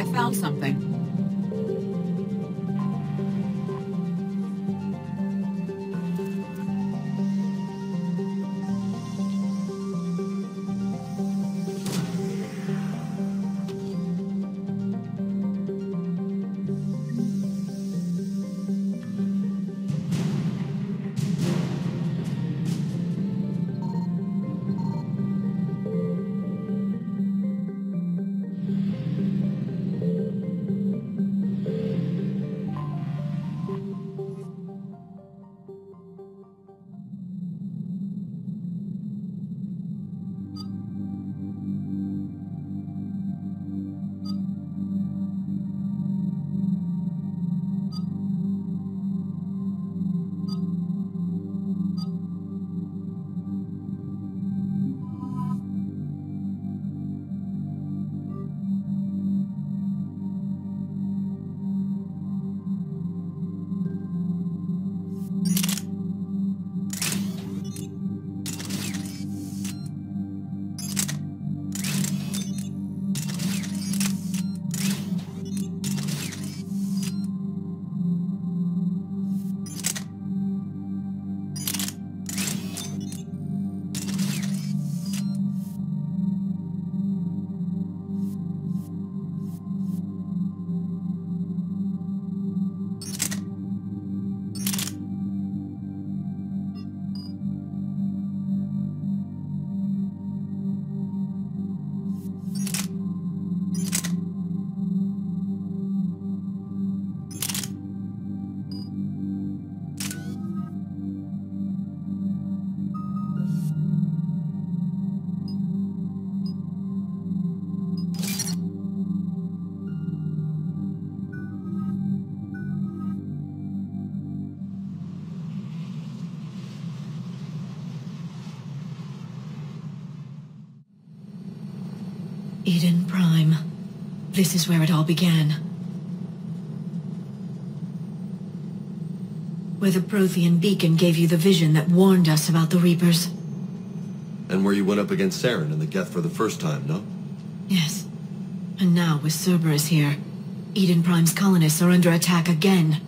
I found something. Eden Prime. This is where it all began. Where the Prothean beacon gave you the vision that warned us about the Reapers. And where you went up against Saren and the Geth for the first time, no? Yes. And now, with Cerberus here, Eden Prime's colonists are under attack again.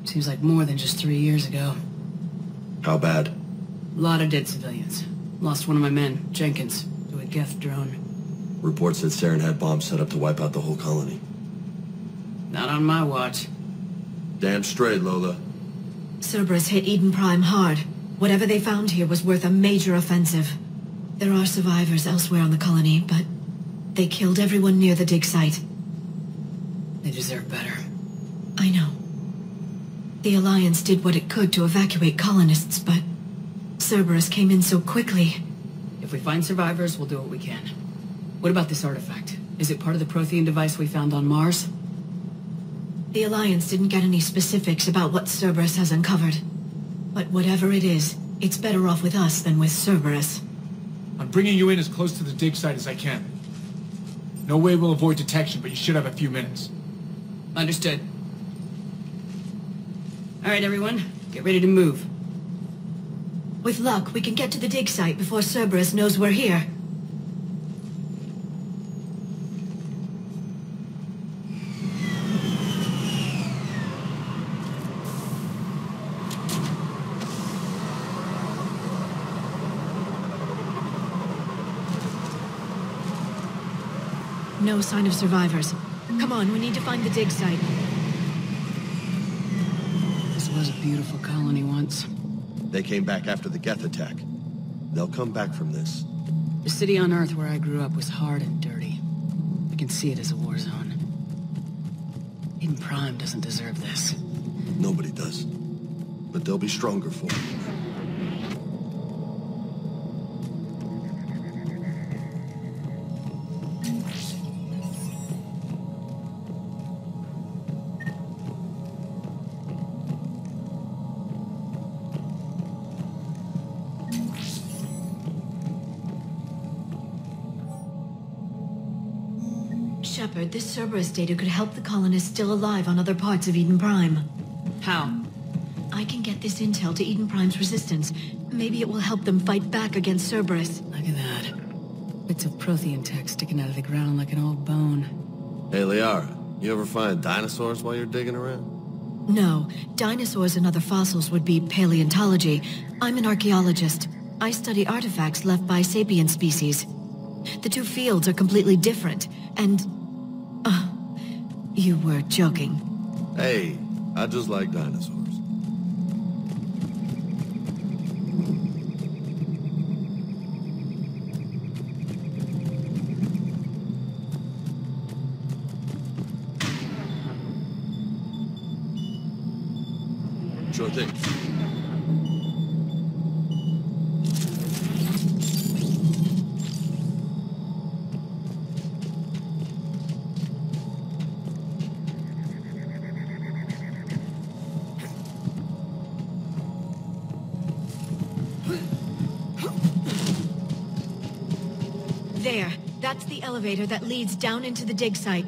Seems like more than just 3 years ago. How bad? A lot of dead civilians. Lost one of my men, Jenkins, to a Geth drone. Reports said Saren had bombs set up to wipe out the whole colony. Not on my watch. Damn straight, Lola. Cerberus hit Eden Prime hard. Whatever they found here was worth a major offensive. There are survivors elsewhere on the colony, but they killed everyone near the dig site. They deserve better. I know. The Alliance did what it could to evacuate colonists, but Cerberus came in so quickly. If we find survivors, we'll do what we can. What about this artifact? Is it part of the Prothean device we found on Mars? The Alliance didn't get any specifics about what Cerberus has uncovered. But whatever it is, it's better off with us than with Cerberus. I'm bringing you in as close to the dig site as I can. No way we'll avoid detection, but you should have a few minutes. Understood. All right, everyone. Get ready to move. With luck, we can get to the dig site before Cerberus knows we're here. No sign of survivors. Come on, we need to find the dig site. This was a beautiful colony once. They came back after the Geth attack. They'll come back from this. The city on Earth where I grew up was hard and dirty. I can see it as a war zone. Eden Prime doesn't deserve this. Nobody does. But they'll be stronger for it. Shepard, this Cerberus data could help the colonists still alive on other parts of Eden Prime. How? I can get this intel to Eden Prime's resistance. Maybe it will help them fight back against Cerberus. Look at that. Bits of Prothean tech sticking out of the ground like an old bone. Hey, Liara, you ever find dinosaurs while you're digging around? No, dinosaurs and other fossils would be paleontology. I'm an archaeologist. I study artifacts left by sapient species. The two fields are completely different, and... you were joking. Hey, I just like dinosaurs. Sure thing. There. That's the elevator that leads down into the dig site.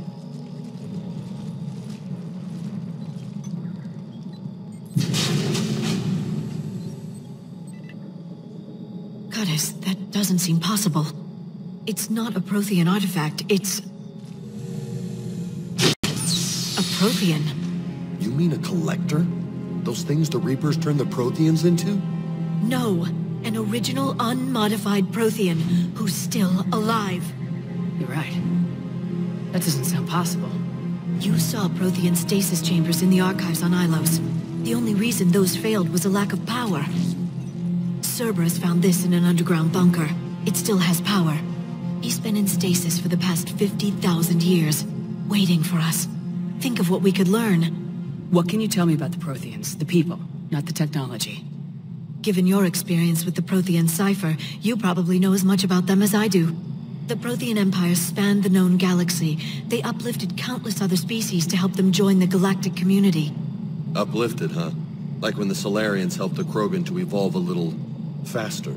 Goddess, that doesn't seem possible. It's not a Prothean artifact, it's... a Prothean. You mean a collector? Those things the Reapers turn the Protheans into? No, an original unmodified Prothean who's still alive. You're right. That doesn't sound possible. You saw Prothean stasis chambers in the archives on Ilos. The only reason those failed was a lack of power. Cerberus found this in an underground bunker. It still has power. He's been in stasis for the past 50,000 years, waiting for us. Think of what we could learn. What can you tell me about the Protheans, the people, not the technology? Given your experience with the Prothean cipher, you probably know as much about them as I do. The Prothean Empire spanned the known galaxy. They uplifted countless other species to help them join the galactic community. Uplifted, huh? Like when the Solarians helped the Krogan to evolve a little... faster.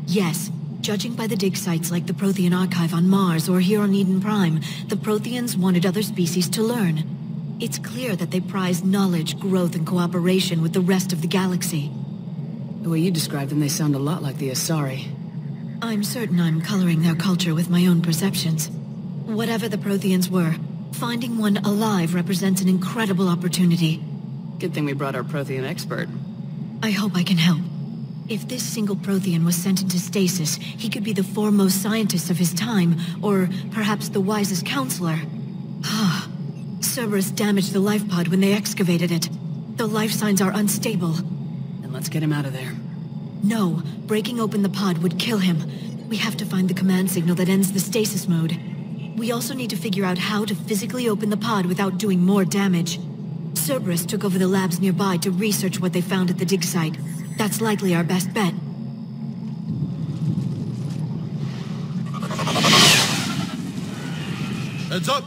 Yes. Judging by the dig sites like the Prothean Archive on Mars or here on Eden Prime, the Protheans wanted other species to learn. It's clear that they prize knowledge, growth, and cooperation with the rest of the galaxy. The way you describe them, they sound a lot like the Asari. I'm certain I'm coloring their culture with my own perceptions. Whatever the Protheans were, finding one alive represents an incredible opportunity. Good thing we brought our Prothean expert. I hope I can help. If this single Prothean was sent into stasis, he could be the foremost scientist of his time, or perhaps the wisest counselor. Ah, Cerberus damaged the life pod when they excavated it. The life signs are unstable. Then let's get him out of there. No, breaking open the pod would kill him. We have to find the command signal that ends the stasis mode. We also need to figure out how to physically open the pod without doing more damage. Cerberus took over the labs nearby to research what they found at the dig site. That's likely our best bet. Heads up!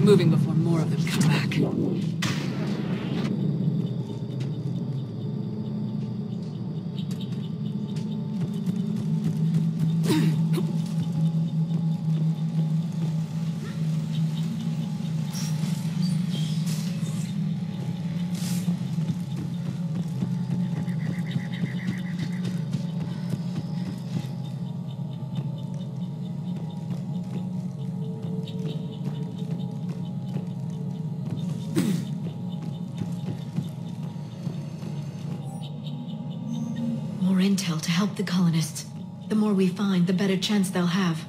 Moving before more of them come back. Intel to help the colonists. The more we find, the better chance they'll have.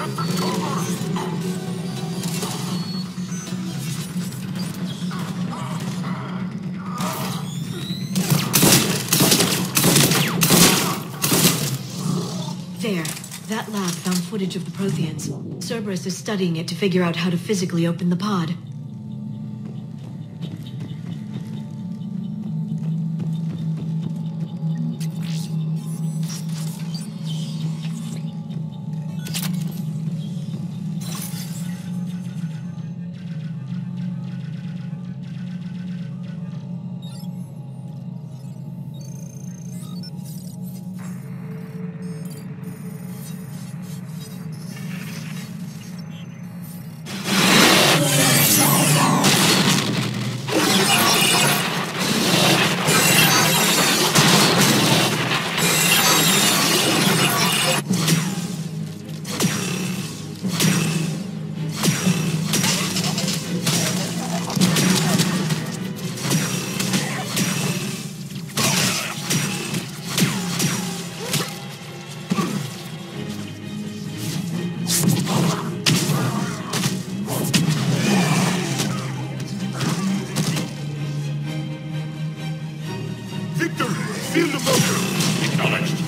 There. That lab found footage of the Protheans. Cerberus is studying it to figure out how to physically open the pod. Seal the bunker! Acknowledged.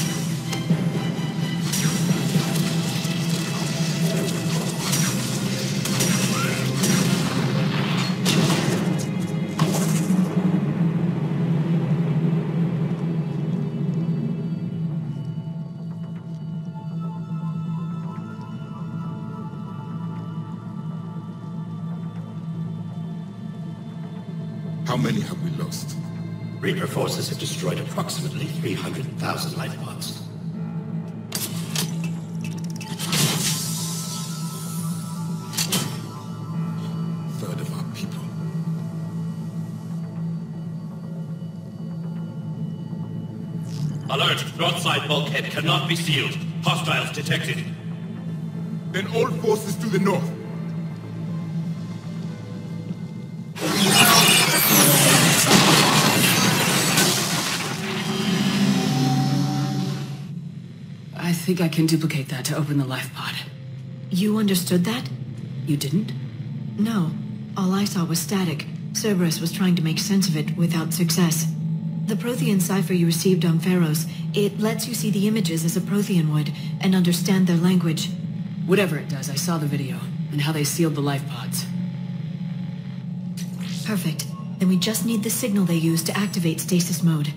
How many have we lost? Reaper forces have destroyed approximately 300,000 life pods. Third of our people. Alert! North side bulkhead cannot be sealed. Hostiles detected. Then all forces to the north. I think I can duplicate that to open the life pod. You understood that? You didn't? No. All I saw was static. Cerberus was trying to make sense of it without success. The Prothean cipher you received on Pharaohs, it lets you see the images as a Prothean would, and understand their language. Whatever it does, I saw the video, and how they sealed the life pods. Perfect. Then we just need the signal they used to activate stasis mode.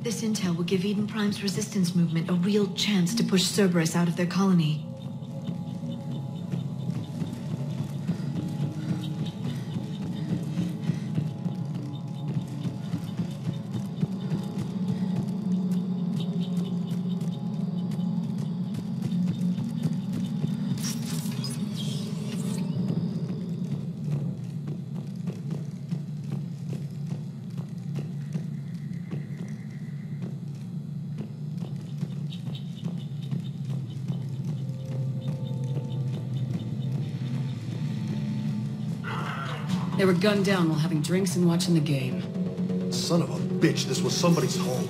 This intel will give Eden Prime's resistance movement a real chance to push Cerberus out of their colony. They were gunned down while having drinks and watching the game. Son of a bitch, this was somebody's home.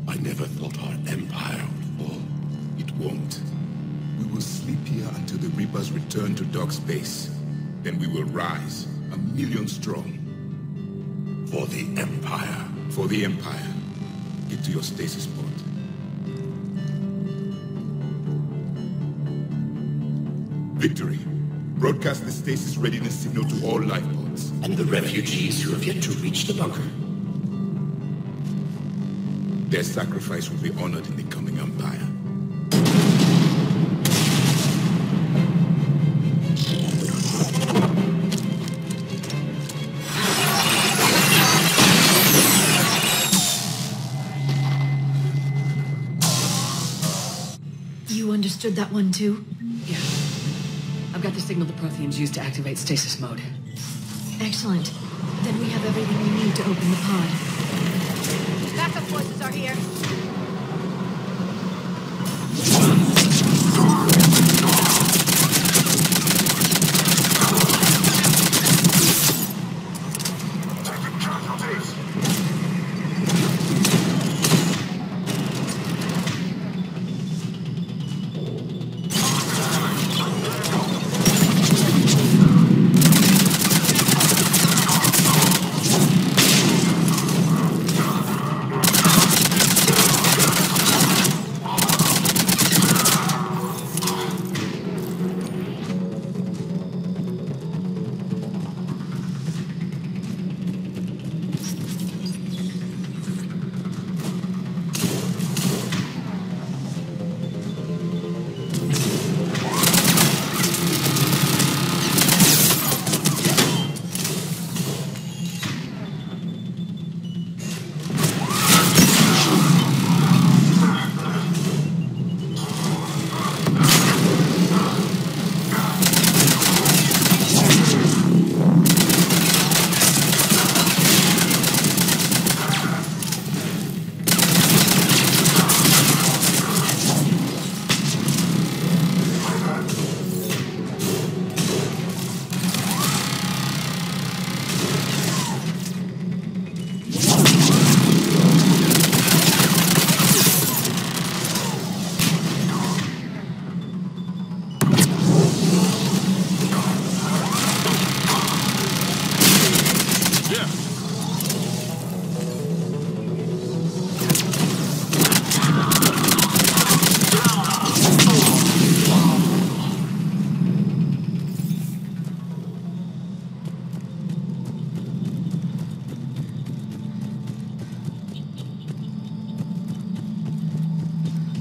I never thought our empire would fall. It won't. We will sleep here until the Reapers return to dark space. Then we will rise, 1,000,000 strong. For the Empire. For the Empire. Get to your stasis pod. Victory. Broadcast the stasis readiness signal to all life pods. And the refugees who have yet to reach the bunker. Their sacrifice will be honored in the coming Empire. You understood that one too? Yeah. I've got the signal the Protheans use to activate stasis mode. Excellent. Then we have everything we need to open the pod. Backup forces are here.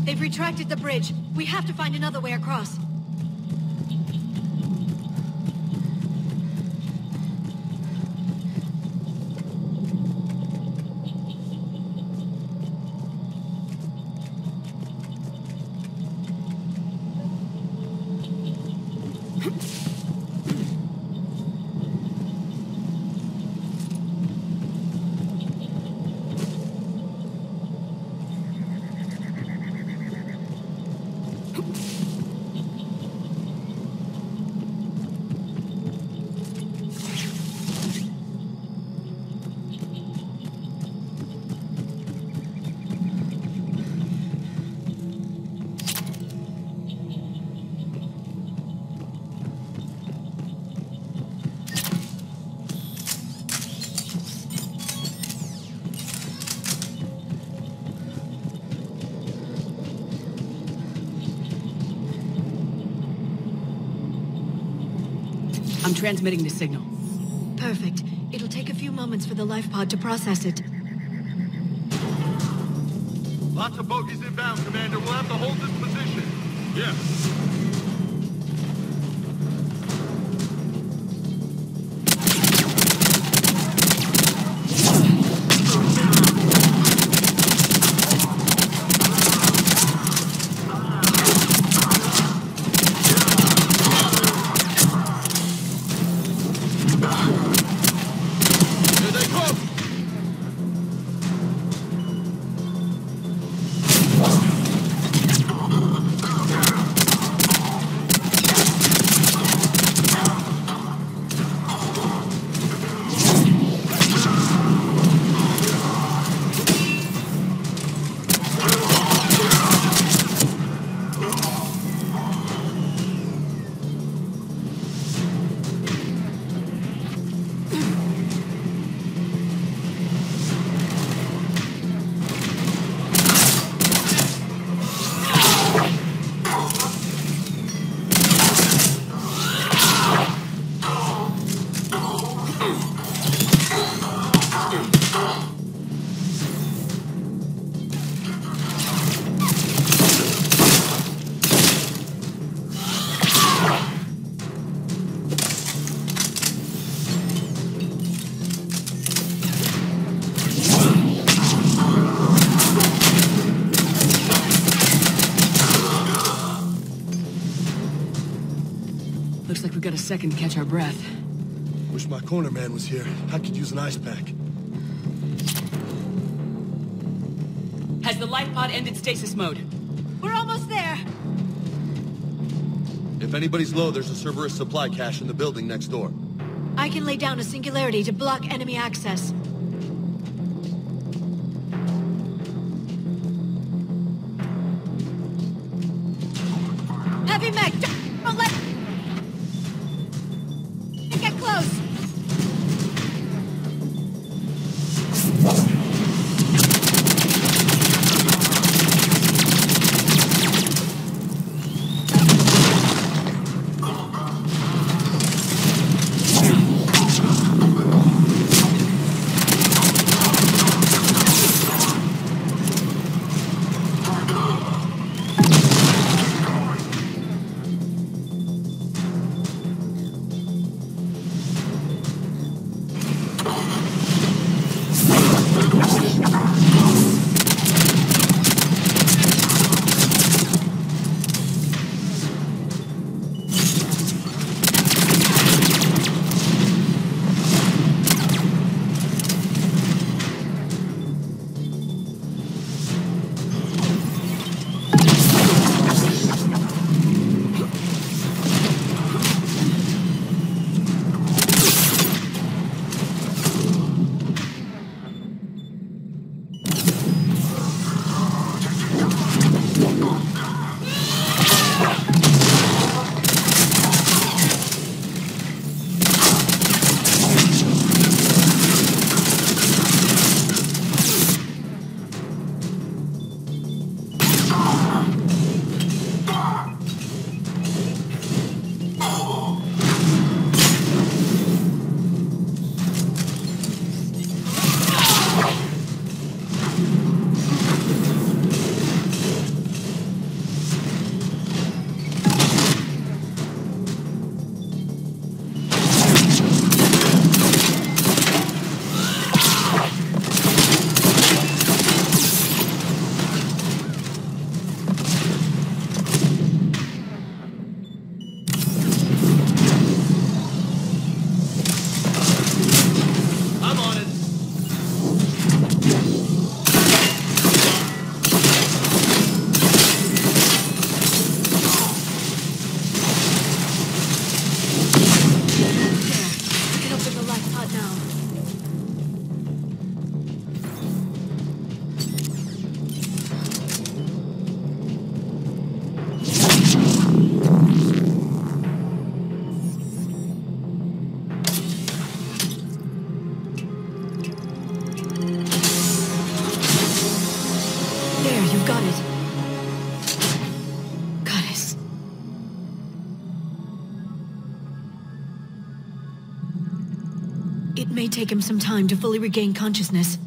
They've retracted the bridge. We have to find another way across. I'm transmitting the signal. Perfect. It'll take a few moments for the life pod to process it. Lots of bogies inbound, Commander. We'll have to hold this position. Yeah. Looks like we've got a second to catch our breath. Wish my corner man was here. I could use an ice pack. Has the life pod ended stasis mode? We're almost there. If anybody's low, there's a Cerberus supply cache in the building next door. I can lay down a singularity to block enemy access. Heavy mech, don't let... Get close. It may take him some time to fully regain consciousness.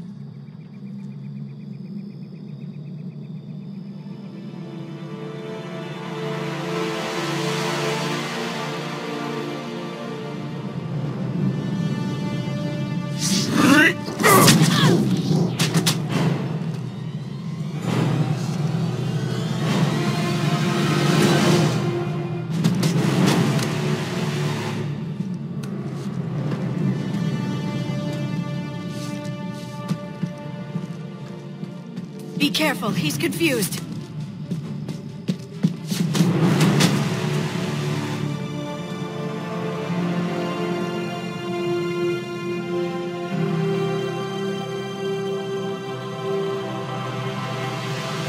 Careful, he's confused.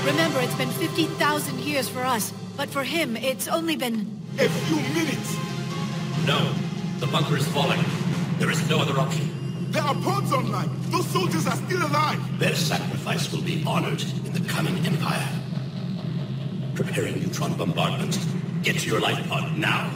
Remember, it's been 50,000 years for us, but for him, it's only been... A few minutes! No. The bunker is falling. There is no other option. There are pods online! Those soldiers are still alive! Their sacrifice will be honored in the coming Empire. Preparing neutron bombardment. Get to your life pod now.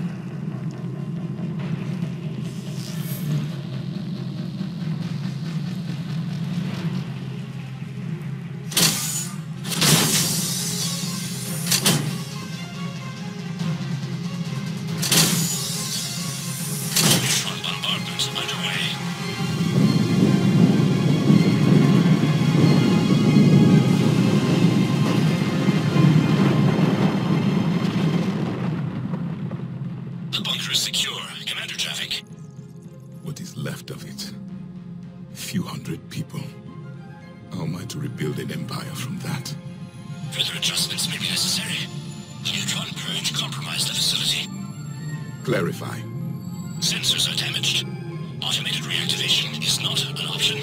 What is left of it? A few hundred people. How am I to rebuild an empire from that? Further adjustments may be necessary. The neutron purge compromised the facility. Clarify. Sensors are damaged. Automated reactivation is not an option.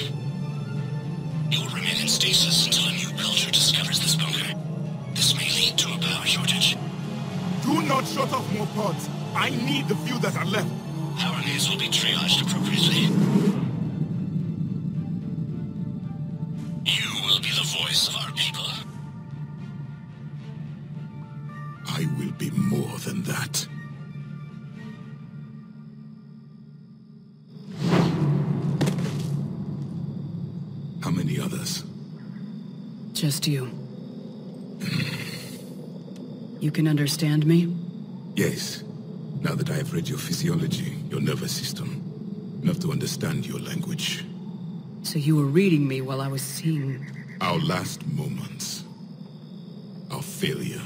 You'll remain in stasis until a new culture discovers this bunker. This may lead to a power shortage. Do not shut off more pods. I need the few that are left. Power needs will be triaged appropriately. You will be the voice of our people. I will be more than that. How many others? Just you. You can understand me? Yes. Now that I have read your physiology, your nervous system, enough to understand your language. So you were reading me while I was seeing... Our last moments. Our failure.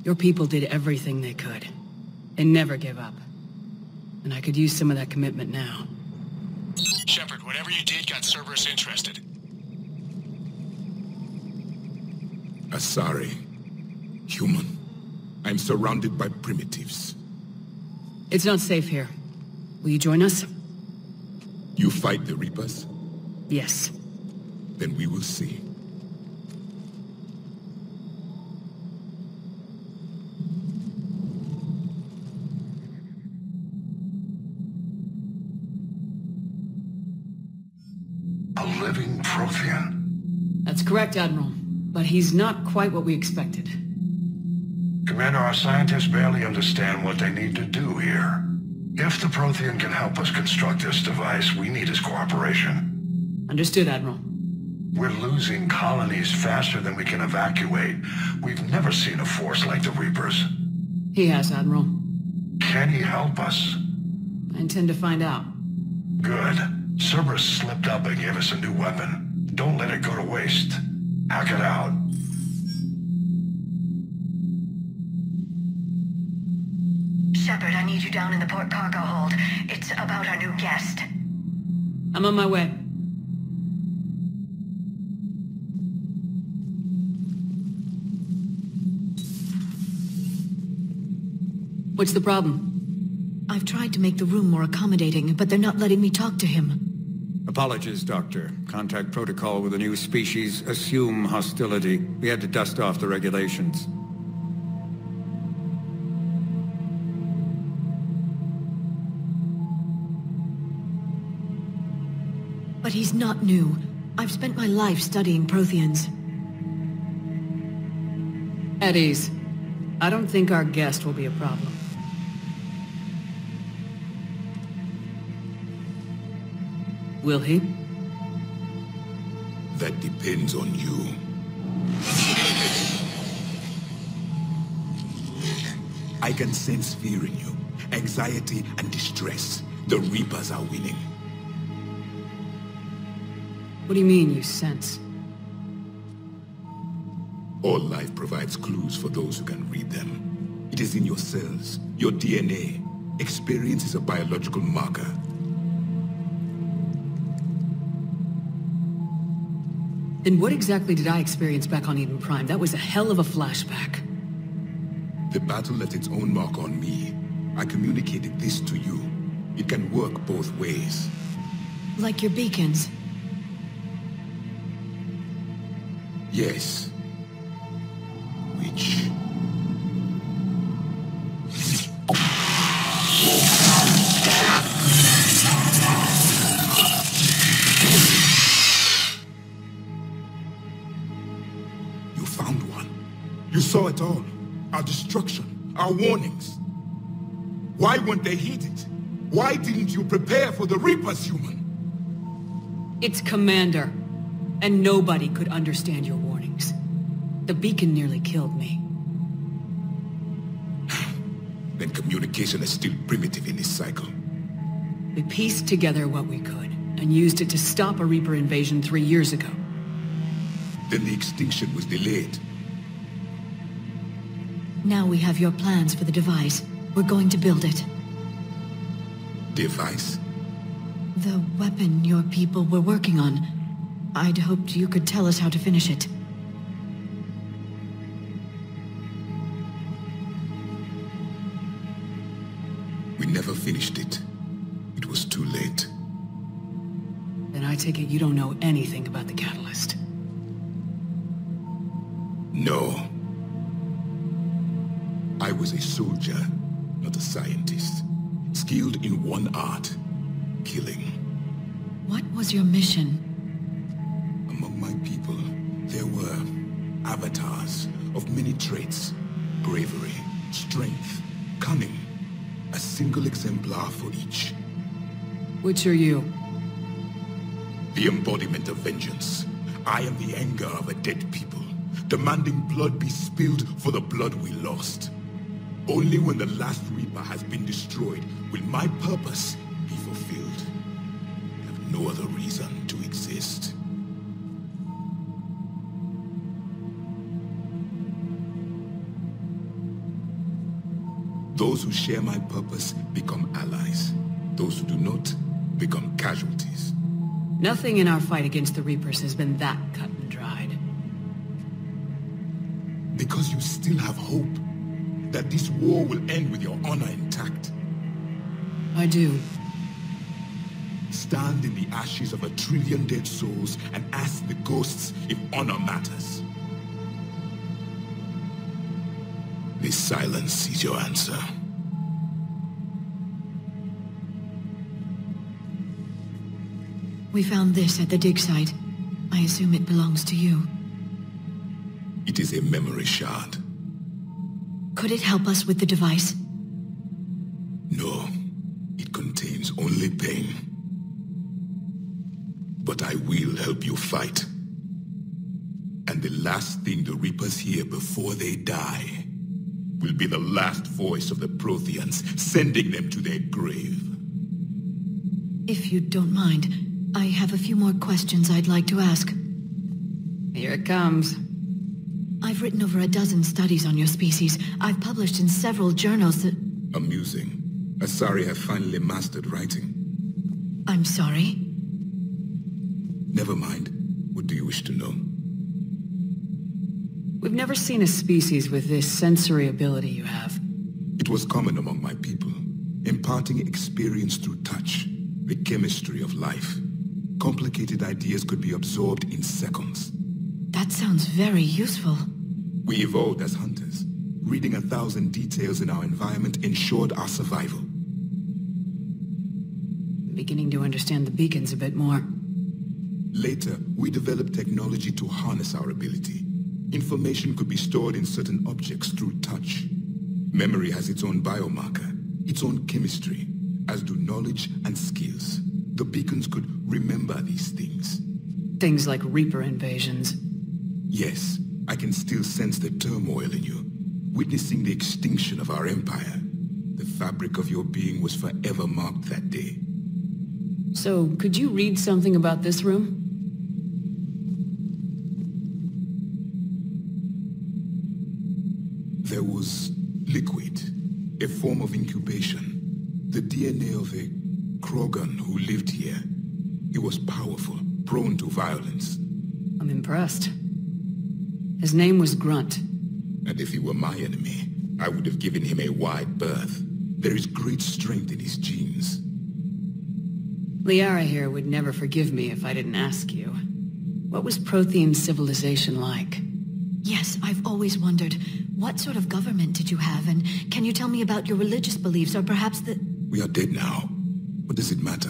Your people did everything they could. And never give up. And I could use some of that commitment now. Shepard, whatever you did got Cerberus interested. Asari. Human. I'm surrounded by primitives. It's not safe here. Will you join us? You fight the Reapers? Yes. Then we will see. A living Prothean? That's correct, Admiral. But he's not quite what we expected. Commander, our scientists barely understand what they need to do here. If the Prothean can help us construct this device, we need his cooperation. Understood, Admiral. We're losing colonies faster than we can evacuate. We've never seen a force like the Reapers. He has, Admiral. Can he help us? I intend to find out. Good. Cerberus slipped up and gave us a new weapon. Don't let it go to waste. Hack it out. Shepard, I need you down in the port cargo hold. It's about our new guest. I'm on my way. What's the problem? I've tried to make the room more accommodating, but they're not letting me talk to him. Apologies, Doctor. Contact protocol with a new species. Assume hostility. We had to dust off the regulations. But he's not new. I've spent my life studying Protheans. At ease. I don't think our guest will be a problem. Will he? That depends on you. I can sense fear in you. Anxiety and distress. The Reapers are winning. What do you mean, you sense? All life provides clues for those who can read them. It is in your cells, your DNA. Experience is a biological marker. Then what exactly did I experience back on Eden Prime? That was a hell of a flashback. The battle left its own mark on me. I communicated this to you. It can work both ways. Like your beacons. Yes. Which... You found one. You saw it all. Our destruction, our warnings. Why weren't they heeded? Why didn't you prepare for the Reapers, human? It's Commander. And nobody could understand your warnings. The beacon nearly killed me. Then communication is still primitive in this cycle. We pieced together what we could, and used it to stop a Reaper invasion 3 years ago. Then the extinction was delayed. Now we have your plans for the device. We're going to build it. Device? The weapon your people were working on. I'd hoped you could tell us how to finish it. We never finished it. It was too late. Then I take it you don't know anything about the catalyst. No. I was a soldier, not a scientist. Skilled in one art, killing. What was your mission? Among my people, there were avatars of many traits. Bravery, strength, cunning. A single exemplar for each. Which are you? The embodiment of vengeance. I am the anger of a dead people, demanding blood be spilled for the blood we lost. Only when the last Reaper has been destroyed will my purpose be fulfilled. I have no other reason to exist. Those who share my purpose become allies. Those who do not become casualties. Nothing in our fight against the Reapers has been that cut and dried. Because you still have hope that this war will end with your honor intact. I do. Stand in the ashes of 1 trillion dead souls and ask the ghosts if honor matters. This silence is your answer. We found this at the dig site. I assume it belongs to you. It is a memory shard. Could it help us with the device? No, it contains only pain. But I will help you fight. And the last thing the Reapers hear before they die will be the last voice of the Protheans, sending them to their grave. If you don't mind, I have a few more questions I'd like to ask. Here it comes. I've written over a dozen studies on your species. I've published in several journals that... Amusing. Asari have finally mastered writing. I'm sorry? Never mind. What do you wish to know? We've never seen a species with this sensory ability you have. It was common among my people, imparting experience through touch, the chemistry of life. Complicated ideas could be absorbed in seconds. That sounds very useful. We evolved as hunters. Reading 1,000 details in our environment ensured our survival. Beginning to understand the beacons a bit more. Later, we developed technology to harness our ability. Information could be stored in certain objects through touch. Memory has its own biomarker, its own chemistry, as do knowledge and skills. The beacons could remember these things. Things like Reaper invasions. Yes, I can still sense the turmoil in you, witnessing the extinction of our empire. The fabric of your being was forever marked that day. So, could you read something about this room? There was liquid, a form of incubation. The DNA of a Krogan who lived here. He was powerful, prone to violence. I'm impressed. His name was Grunt. And if he were my enemy, I would have given him a wide berth. There is great strength in his genes. Liara here would never forgive me if I didn't ask you. What was Prothean civilization like? Yes, I've always wondered, what sort of government did you have, and can you tell me about your religious beliefs, or perhaps the... We are dead now. What does it matter?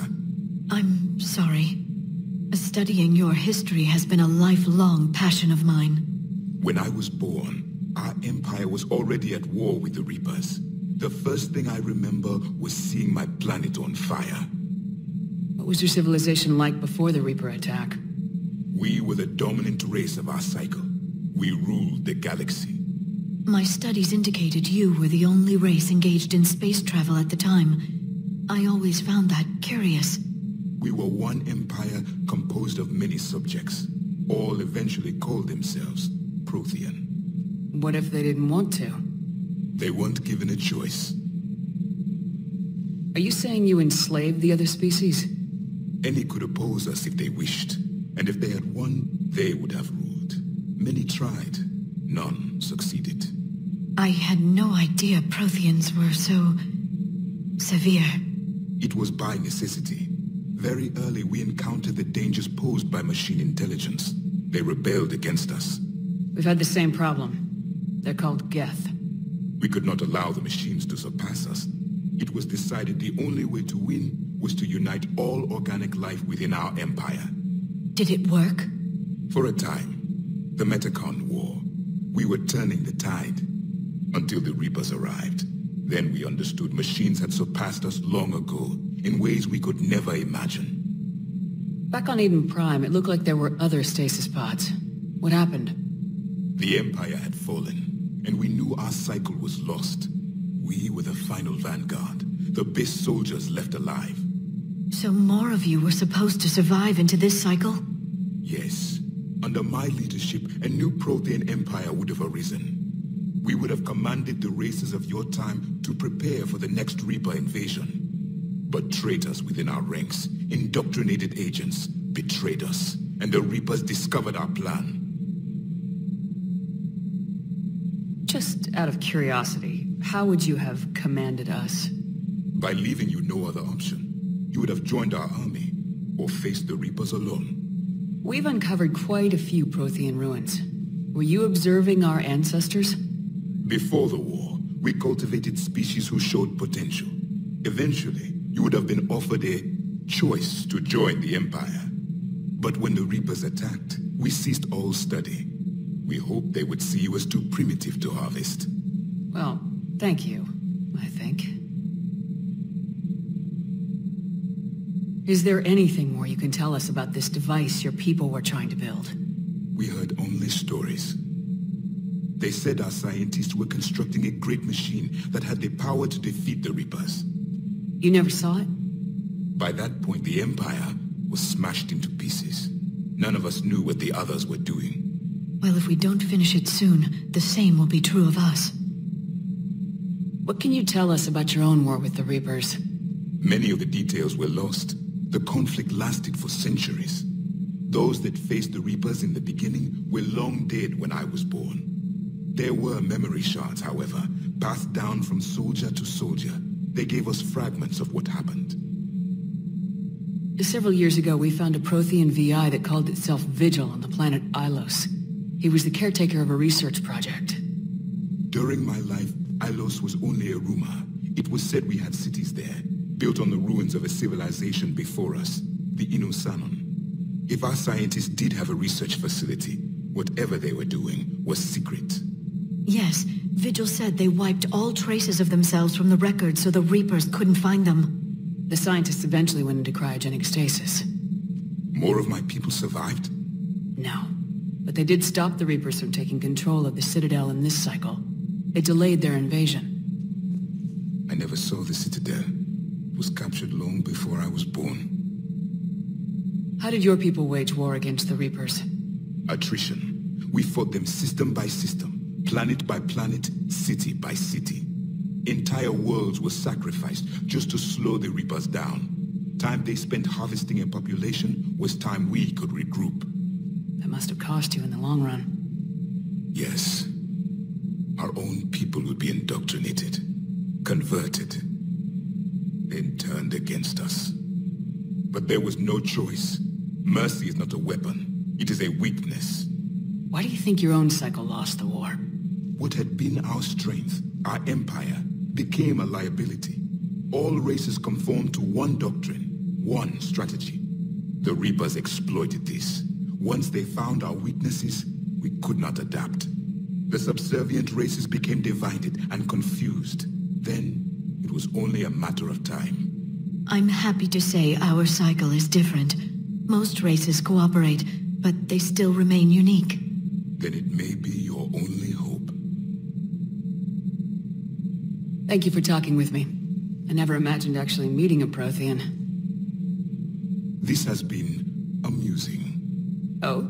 I'm sorry. Studying your history has been a lifelong passion of mine. When I was born, our empire was already at war with the Reapers. The first thing I remember was seeing my planet on fire. What was your civilization like before the Reaper attack? We were the dominant race of our cycle. We ruled the galaxy. My studies indicated you were the only race engaged in space travel at the time. I always found that curious. We were one empire composed of many subjects. All eventually called themselves Prothean. What if they didn't want to? They weren't given a choice. Are you saying you enslaved the other species? Any could oppose us if they wished. And if they had won, they would have ruled. Many tried. None succeeded. I had no idea Protheans were so... severe. It was by necessity. Very early we encountered the dangers posed by machine intelligence. They rebelled against us. We've had the same problem. They're called Geth. We could not allow the machines to surpass us. It was decided the only way to win was to unite all organic life within our empire. Did it work? For a time. The Metacon War. We were turning the tide. Until the Reapers arrived. Then we understood machines had surpassed us long ago, in ways we could never imagine. Back on Eden Prime, it looked like there were other stasis pods. What happened? The Empire had fallen, and we knew our cycle was lost. We were the final vanguard, the best soldiers left alive. So more of you were supposed to survive into this cycle? Yes. Under my leadership, a new Prothean empire would have arisen. We would have commanded the races of your time to prepare for the next Reaper invasion. But traitors within our ranks, indoctrinated agents, betrayed us, and the Reapers discovered our plan. Just out of curiosity, how would you have commanded us? By leaving you no other option. You would have joined our army, or faced the Reapers alone. We've uncovered quite a few Prothean ruins. Were you observing our ancestors? Before the war, we cultivated species who showed potential. Eventually, you would have been offered a choice to join the Empire. But when the Reapers attacked, we ceased all study. We hoped they would see you as too primitive to harvest. Well, thank you, I think. Is there anything more you can tell us about this device your people were trying to build? We heard only stories. They said our scientists were constructing a great machine that had the power to defeat the Reapers. You never saw it? By that point, the Empire was smashed into pieces. None of us knew what the others were doing. Well, if we don't finish it soon, the same will be true of us. What can you tell us about your own war with the Reapers? Many of the details were lost. The conflict lasted for centuries. Those that faced the Reapers in the beginning were long dead when I was born. There were memory shards, however, passed down from soldier to soldier. They gave us fragments of what happened. Several years ago, we found a Prothean VI that called itself Vigil on the planet Ilos. He was the caretaker of a research project. During my life, Ilos was only a rumor. It was said we had cities there, built on the ruins of a civilization before us, the Inusanon. If our scientists did have a research facility, whatever they were doing was secret. Yes, Vigil said they wiped all traces of themselves from the records so the Reapers couldn't find them. The scientists eventually went into cryogenic stasis. More of my people survived? No. But they did stop the Reapers from taking control of the Citadel in this cycle. It delayed their invasion. I never saw the Citadel. It was captured long before I was born. How did your people wage war against the Reapers? Attrition. We fought them system by system, planet by planet, city by city. Entire worlds were sacrificed just to slow the Reapers down. Time they spent harvesting a population was time we could regroup. That must have cost you in the long run. Yes. Our own people would be indoctrinated, converted, then turned against us. But there was no choice. Mercy is not a weapon. It is a weakness. Why do you think your own cycle lost the war? What had been our strength, our empire, became a liability. All races conformed to one doctrine, one strategy. The Reapers exploited this. Once they found our weaknesses, we could not adapt. The subservient races became divided and confused. Then, it was only a matter of time. I'm happy to say our cycle is different. Most races cooperate, but they still remain unique. Then it may be your only hope. Thank you for talking with me. I never imagined actually meeting a Prothean. This has been amusing. Oh?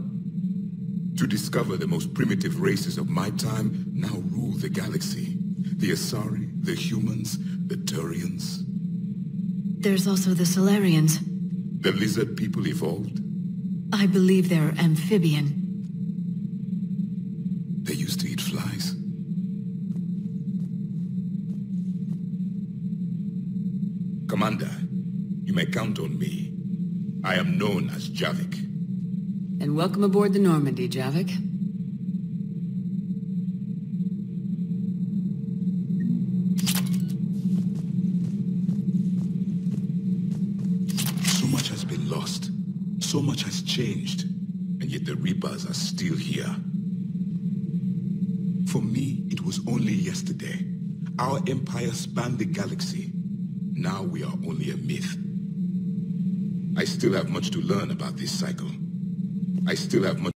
To discover the most primitive races of my time now rule the galaxy. The Asari, the humans, the Turians. There's also the Solarians. The lizard people evolved. I believe they're amphibian. They used to eat flies. Commander, you may count on me. I am known as Javik. And welcome aboard the Normandy, Javik. So much has been lost. So much has changed. And yet the Reapers are still here. For me, it was only yesterday. Our empire spanned the galaxy. Now we are only a myth. I still have much to learn about this cycle. I still have much